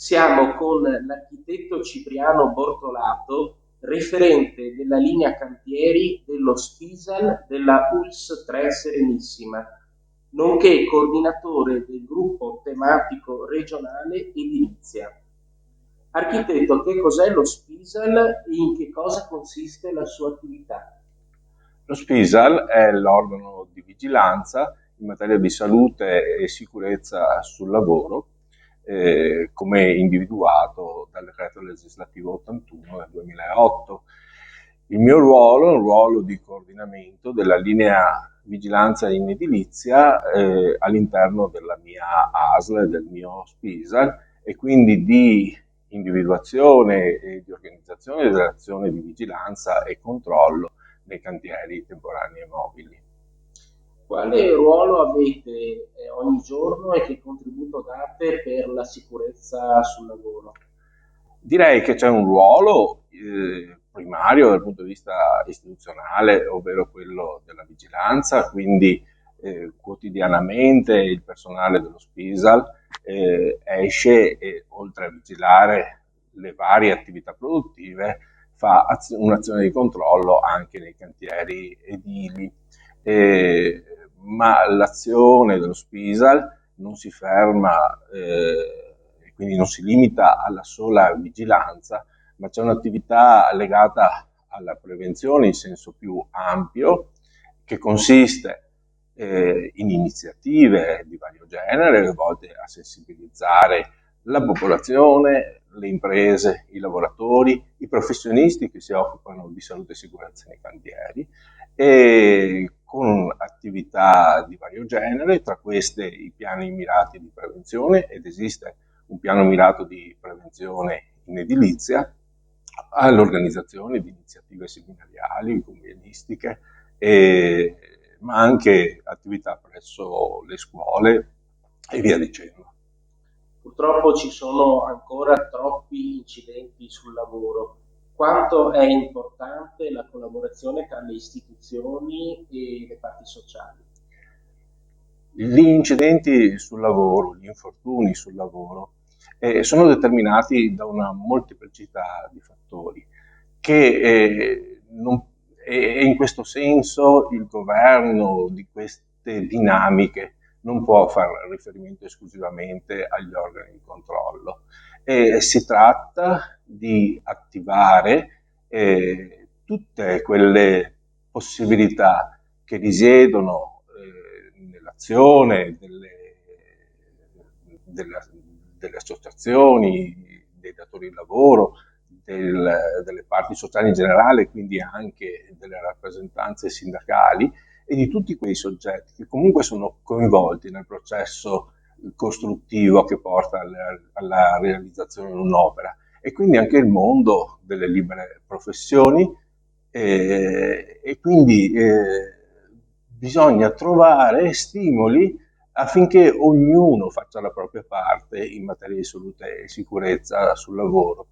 Siamo con l'architetto Cipriano Bortolato, referente della linea cantieri dello SPISAL della ULSS 3 Serenissima, nonché coordinatore del gruppo tematico regionale edilizia. Architetto, che cos'è lo SPISAL e in che cosa consiste la sua attività? Lo SPISAL è l'organo di vigilanza in materia di salute e sicurezza sul lavoro, come individuato dal decreto legislativo 81 del 2008. Il mio ruolo è un ruolo di coordinamento della linea vigilanza in edilizia all'interno della mia ASL, del mio SPISAL, e quindi di individuazione e di organizzazione dell'azione di vigilanza e controllo nei cantieri temporanei e mobili. Quale ruolo avete ogni giorno e che contributo date per la sicurezza sul lavoro? Direi che c'è un ruolo primario dal punto di vista istituzionale, ovvero quello della vigilanza, quindi quotidianamente il personale dello SPISAL esce e oltre a vigilare le varie attività produttive fa un'azione di controllo anche nei cantieri edili. Ma l'azione dello SPISAL non si ferma e quindi non si limita alla sola vigilanza, ma c'è un'attività legata alla prevenzione in senso più ampio, che consiste in iniziative di vario genere, volte a sensibilizzare la popolazione, le imprese, i lavoratori, i professionisti che si occupano di salute e sicurezza nei cantieri, e con attività di vario genere, tra queste i piani mirati di prevenzione, ed esiste un piano mirato di prevenzione in edilizia, all'organizzazione di iniziative seminariali, convenistiche, ma anche attività presso le scuole e via dicendo. Purtroppo ci sono ancora troppi incidenti sul lavoro. Quanto è importante la collaborazione tra le istituzioni e le parti sociali? Gli incidenti sul lavoro, gli infortuni sul lavoro, sono determinati da una molteplicità di fattori che e in questo senso il governo di queste dinamiche non può fare riferimento esclusivamente agli organi di controllo. Si tratta di attivare tutte quelle possibilità che risiedono nell'azione delle, delle associazioni, dei datori di lavoro, delle parti sociali in generale, quindi anche delle rappresentanze sindacali e di tutti quei soggetti che comunque sono coinvolti nel processo costruttivo che porta alla realizzazione di un'opera, e quindi anche il mondo delle libere professioni, e quindi bisogna trovare stimoli affinché ognuno faccia la propria parte in materia di salute e sicurezza sul lavoro.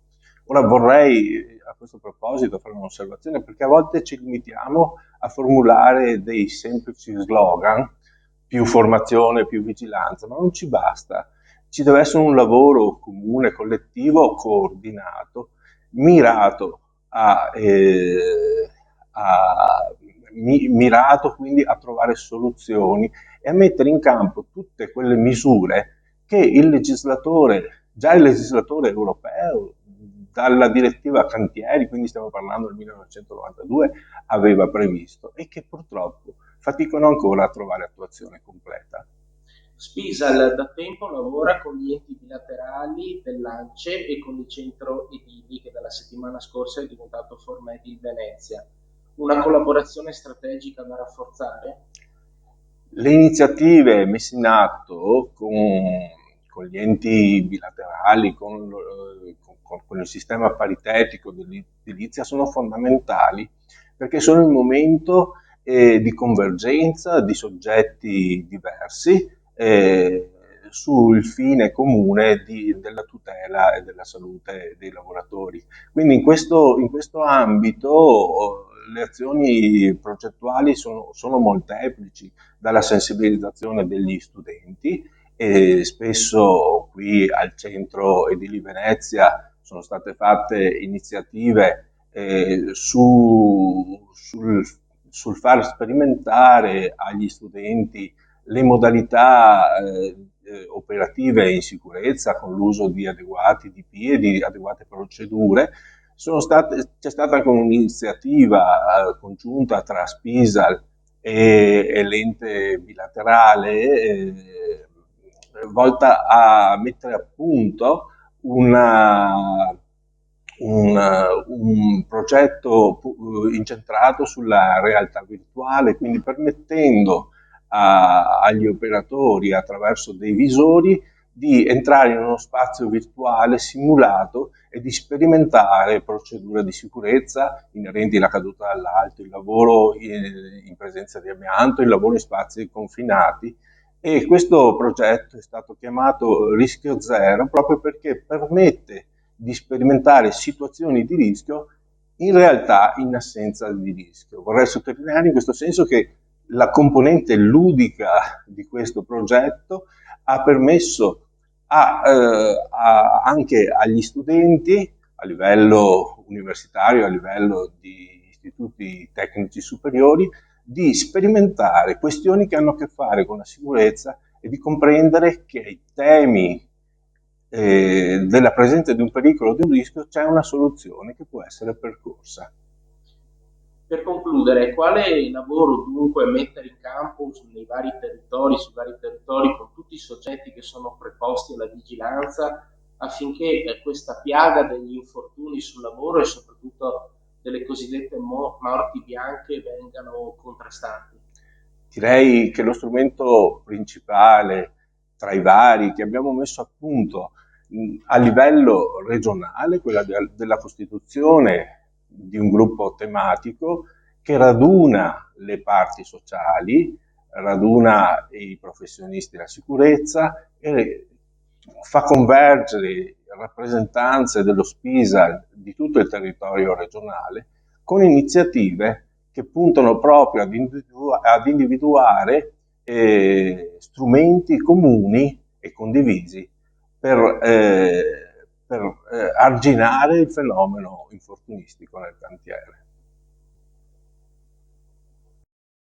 Ora vorrei a questo proposito fare un'osservazione, perché a volte ci limitiamo a formulare dei semplici slogan, più formazione, più vigilanza, ma non ci basta. Ci deve essere un lavoro comune, collettivo, coordinato, mirato mirato quindi a trovare soluzioni e a mettere in campo tutte quelle misure che già il legislatore europeo, dalla direttiva cantieri, quindi stiamo parlando del 1992, aveva previsto e che purtroppo faticano ancora a trovare attuazione completa. Spisal da tempo lavora con gli enti bilaterali dell'ANCE e con il centro edili che dalla settimana scorsa è diventato Formedil Venezia. Una collaborazione strategica da rafforzare? Le iniziative messe in atto con gli enti bilaterali, con il sistema paritetico dell'edilizia sono fondamentali, perché sono il momento di convergenza di soggetti diversi sul fine comune della tutela e della salute dei lavoratori. Quindi in questo ambito le azioni progettuali sono molteplici, dalla sensibilizzazione degli studenti e spesso qui al centro Edili Venezia sono state fatte iniziative sul far sperimentare agli studenti le modalità operative in sicurezza con l'uso di adeguati DP e di adeguate procedure. C'è stata anche un'iniziativa congiunta tra Spisal e l'ente bilaterale volta a mettere a punto un progetto incentrato sulla realtà virtuale, quindi permettendo agli operatori attraverso dei visori di entrare in uno spazio virtuale simulato e di sperimentare procedure di sicurezza inerenti alla caduta dall'alto, il lavoro in presenza di amianto, il lavoro in spazi confinati. E questo progetto è stato chiamato Rischio Zero proprio perché permette di sperimentare situazioni di rischio in realtà in assenza di rischio. Vorrei sottolineare in questo senso che la componente ludica di questo progetto ha permesso anche agli studenti a livello universitario, a livello di istituti tecnici superiori, di sperimentare questioni che hanno a che fare con la sicurezza e di comprendere che ai temi della presenza di un pericolo o di un rischio c'è una soluzione che può essere percorsa. Per concludere, quale lavoro dunque mettere in campo sui vari territori, con tutti i soggetti che sono preposti alla vigilanza, affinché questa piaga degli infortuni sul lavoro e soprattutto delle cosiddette morti bianche vengano contrastate? Direi che lo strumento principale tra i vari che abbiamo messo a punto a livello regionale, quella della costituzione di un gruppo tematico che raduna le parti sociali, raduna i professionisti della sicurezza e fa convergere rappresentanze dello SPISA di tutto il territorio regionale con iniziative che puntano proprio ad individuare strumenti comuni e condivisi per arginare il fenomeno infortunistico nel cantiere.